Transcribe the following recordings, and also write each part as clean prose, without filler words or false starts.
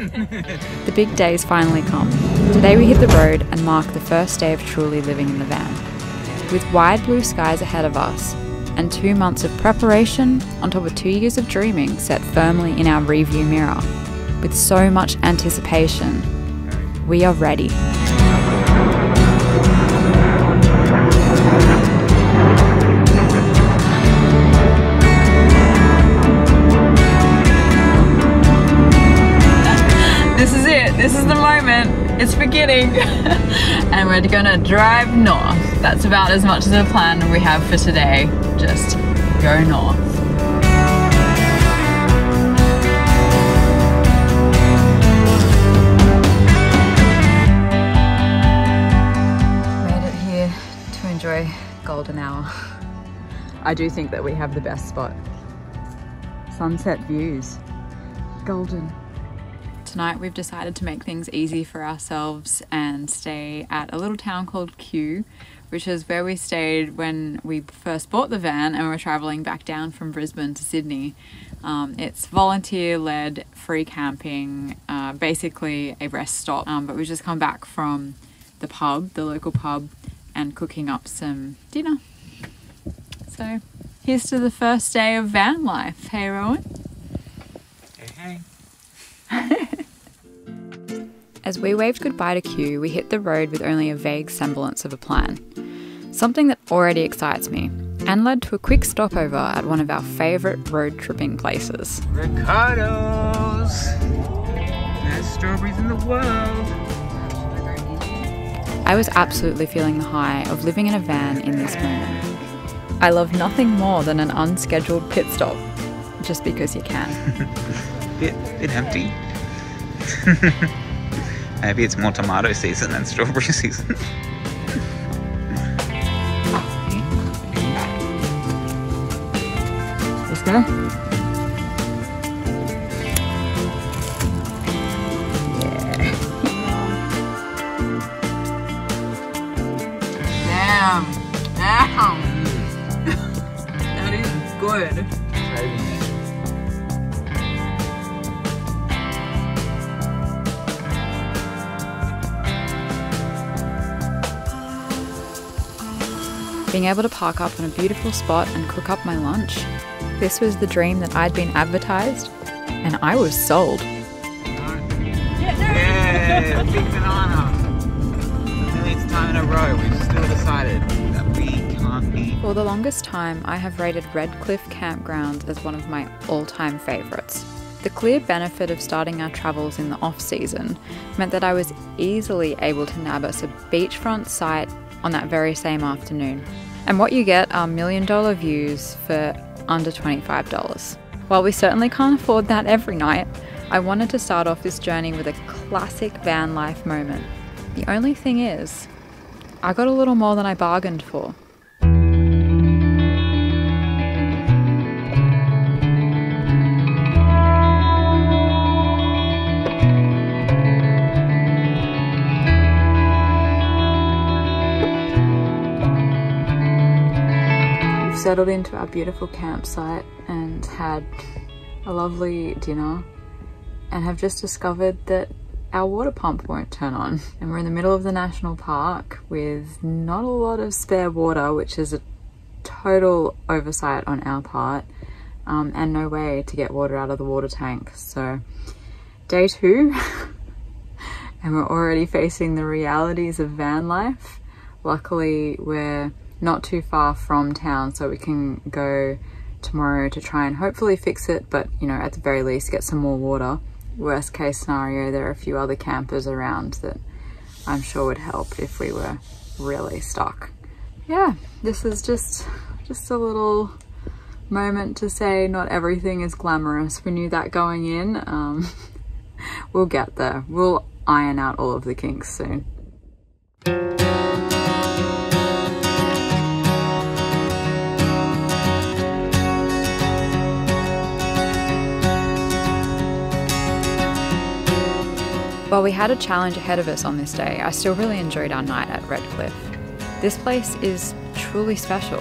The big day's finally come. Today we hit the road and mark the first day of truly living in the van. With wide blue skies ahead of us and 2 months of preparation on top of 2 years of dreaming set firmly in our rearview mirror, with so much anticipation, we are ready. This is it. This is the moment. It's beginning. And we're gonna drive north. That's about as much as a plan we have for today. Just go north. Made it here to enjoy golden hour. I do think that we have the best spot. Sunset views. Golden. Tonight we've decided to make things easy for ourselves and stay at a little town called Kew, which is where we stayed when we first bought the van and we're travelling back down from Brisbane to Sydney. It's volunteer-led, free camping, basically a rest stop, but we've just come back from the pub, the local pub, and cooking up some dinner. So here's to the first day of van life. Hey Rowan? Hey, hey. As we waved goodbye to Kew, we hit the road with only a vague semblance of a plan. Something that already excites me, and led to a quick stopover at one of our favourite road tripping places. Ricardo's! Best strawberries in the world! I was absolutely feeling the high of living in a van in this moment. I love nothing more than an unscheduled pit stop, just because you can. bit empty. Maybe it's more tomato season than strawberry season. Let's go. Yeah. Damn. That is good. Being able to park up on a beautiful spot and cook up my lunch. This was the dream that I'd been advertised, and I was sold. Yeah, big banana. The millionth time in a row, we've still decided that we can't be. For the longest time, I have rated Redcliffe Campgrounds as one of my all-time favourites. The clear benefit of starting our travels in the off-season meant that I was easily able to nab us a beachfront site on that very same afternoon. And what you get are $1 million views for under $25. While we certainly can't afford that every night, I wanted to start off this journey with a classic van life moment. The only thing is, I got a little more than I bargained for. Settled into our beautiful campsite and had a lovely dinner and have just discovered that our water pump won't turn on, and we're in the middle of the national park with not a lot of spare water, which is a total oversight on our part, and no way to get water out of the water tank. So day 2 and we're already facing the realities of van life. Luckily we're not too far from town, so we can go tomorrow to try and hopefully fix it, but you know, at the very least get some more water. Worst case scenario, there are a few other campers around that I'm sure would help if we were really stuck. Yeah, this is just a little moment to say not everything is glamorous. We knew that going in. We'll get there. We'll iron out all of the kinks soon. While we had a challenge ahead of us on this day, I still really enjoyed our night at Redcliffe. This place is truly special.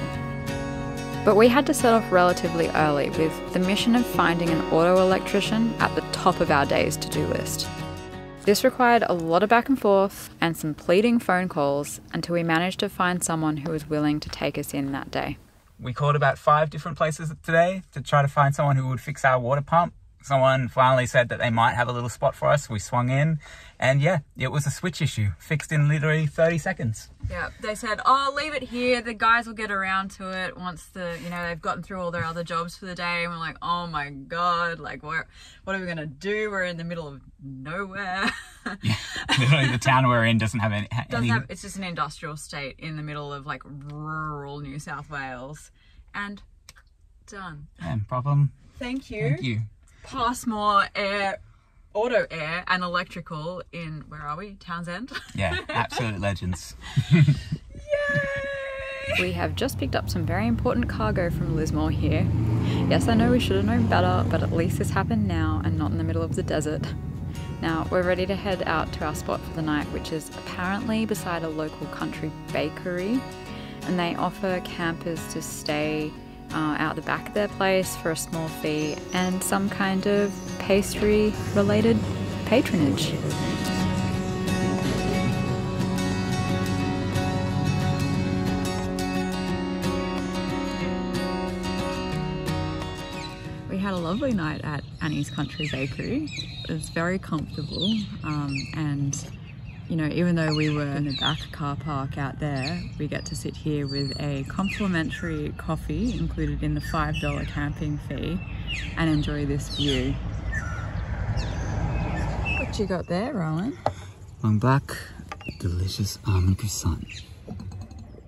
But we had to set off relatively early with the mission of finding an auto electrician at the top of our day's to-do list. This required a lot of back and forth and some pleading phone calls until we managed to find someone who was willing to take us in that day. We called about 5 different places today to try to find someone who would fix our water pump. Someone finally said that they might have a little spot for us. We swung in and yeah, it was a switch issue. Fixed in literally 30 seconds. Yeah, they said, oh, leave it here. The guys will get around to it once they've gotten through all their other jobs for the day. And we're like, oh my God, like what are we going to do? We're in the middle of nowhere. Yeah, literally the town we're in doesn't have any... It's just an industrial state in the middle of like rural New South Wales. And done. Yeah, problem. Thank you. Thank you. Passmore auto air and electrical in, where are we? Townsend? Yeah, absolute legends. Yay! We have just picked up some very important cargo from Lismore here. Yes, I know we should have known better, but at least this happened now and not in the middle of the desert. Now, we're ready to head out to our spot for the night, which is apparently beside a local country bakery, and they offer campers to stay out the back of their place for a small fee and some kind of pastry related patronage. We had a lovely night at Annie's Country Bakery. It was very comfortable and you know, even though we were in the back car park out there, we get to sit here with a complimentary coffee included in the $5 camping fee and enjoy this view. What you got there, Rowan? Long black, delicious almond croissant.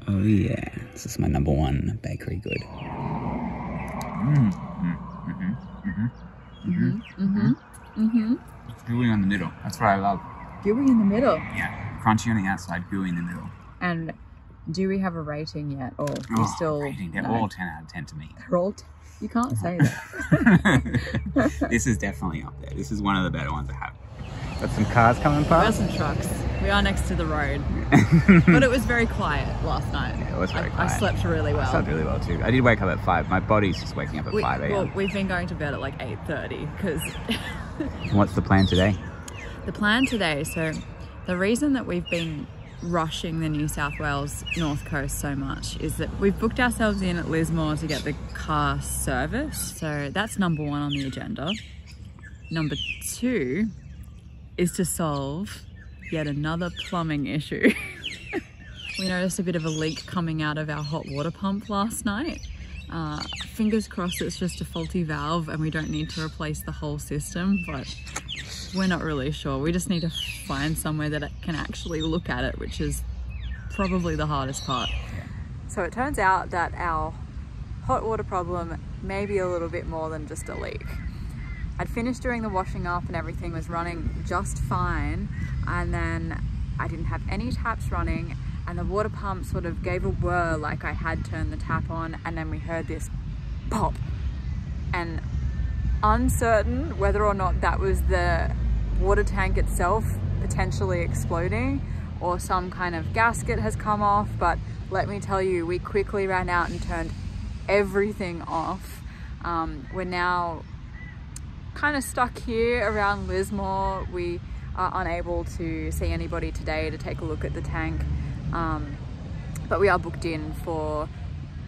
Oh yeah, this is my #1 bakery good. Gooey on the middle, that's what I love. Gooey in the middle. Yeah, crunchy on the outside, gooey in the middle. And do we have a rating yet? Or we still... Rating. They're all 10 out of 10 to me. They're all... You can't say that. This is definitely up there. This is one of the better ones I have. Got some cars coming past. Got some trucks. We are next to the road. But it was very quiet last night. Yeah, it was very quiet. I slept really well. I slept really well too. I did wake up at 5. My body's just waking up at 5 a.m. Well, we've been going to bed at like 8:30 because... What's the plan today? The plan today, so the reason that we've been rushing the New South Wales North Coast so much is that we've booked ourselves in at Lismore to get the car serviced. So that's #1 on the agenda. #2 is to solve yet another plumbing issue. We noticed a bit of a leak coming out of our hot water pump last night. Fingers crossed it's just a faulty valve and we don't need to replace the whole system, but we're not really sure. We just need to find somewhere that can actually look at it, which is probably the hardest part. So it turns out that our hot water problem may be a little bit more than just a leak. I'd finished doing the washing up and everything was running just fine, and then I didn't have any taps running and the water pump sort of gave a whir like I had turned the tap on, and then we heard this pop. And uncertain whether or not that was the water tank itself potentially exploding or some kind of gasket has come off, but let me tell you, we quickly ran out and turned everything off. We're now kind of stuck here around Lismore. We are unable to see anybody today to take a look at the tank, but we are booked in for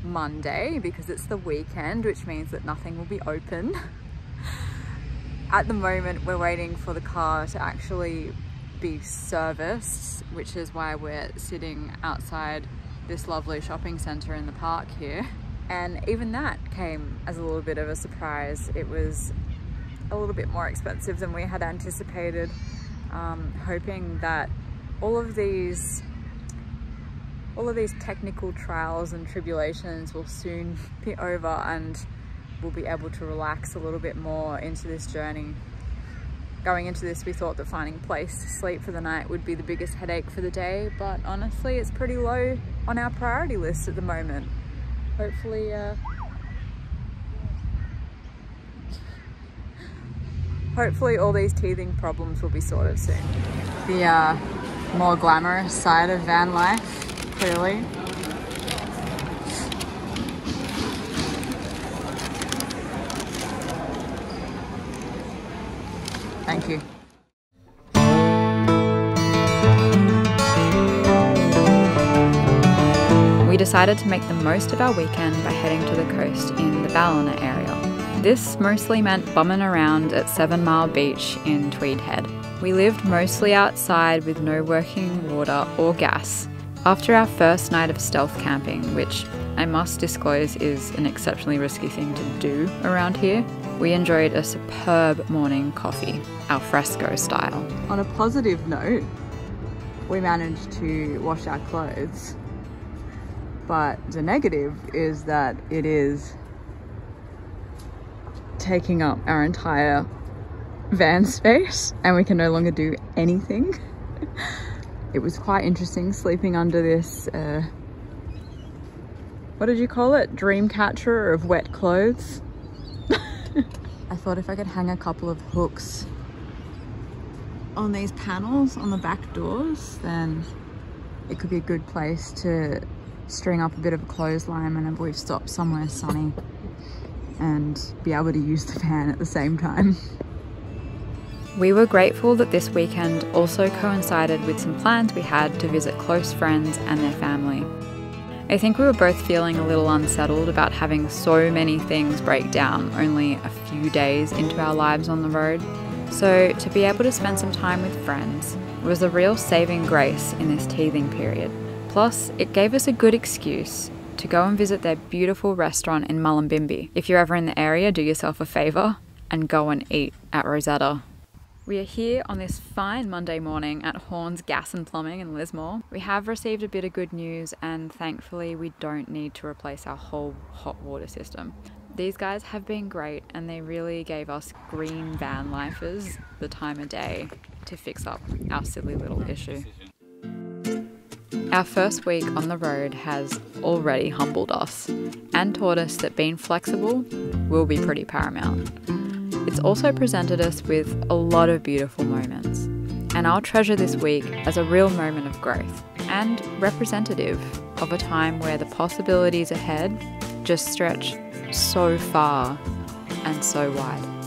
Monday because it's the weekend, which means that nothing will be open. At the moment, we're waiting for the car to actually be serviced, which is why we're sitting outside this lovely shopping centre in the park here. And even that came as a little bit of a surprise. It was a little bit more expensive than we had anticipated, hoping that all of these technical trials and tribulations will soon be over and we'll be able to relax a little bit more into this journey. Going into this, we thought that finding a place to sleep for the night would be the biggest headache for the day, but honestly, it's pretty low on our priority list at the moment. Hopefully all these teething problems will be sorted soon. The more glamorous side of van life, clearly. we decided to make the most of our weekend by heading to the coast in the Ballina area. This mostly meant bumming around at 7 Mile Beach in Tweed Head. We lived mostly outside with no working water or gas. After our first night of stealth camping, which I must disclose is an exceptionally risky thing to do around here, we enjoyed a superb morning coffee, al fresco style. On a positive note, we managed to wash our clothes, but the negative is that it is taking up our entire van space and we can no longer do anything. It was quite interesting sleeping under this, what did you call it? Dream catcher of wet clothes. I thought if I could hang a couple of hooks on these panels on the back doors, then it could be a good place to string up a bit of a clothesline whenever we've stopped somewhere sunny and be able to use the van at the same time. We were grateful that this weekend also coincided with some plans we had to visit close friends and their family. I think we were both feeling a little unsettled about having so many things break down only a few days into our lives on the road. So to be able to spend some time with friends was a real saving grace in this teething period. Plus, it gave us a good excuse to go and visit their beautiful restaurant in Mullumbimby. If you're ever in the area, do yourself a favour and go and eat at Rosetta. We are here on this fine Monday morning at Horns Gas and Plumbing in Lismore. We have received a bit of good news and thankfully we don't need to replace our whole hot water system. These guys have been great and they really gave us green van lifers the time of day to fix up our silly little issue. Our first week on the road has already humbled us and taught us that being flexible will be pretty paramount. It's also presented us with a lot of beautiful moments, and I'll treasure this week as a real moment of growth and representative of a time where the possibilities ahead just stretch so far and so wide.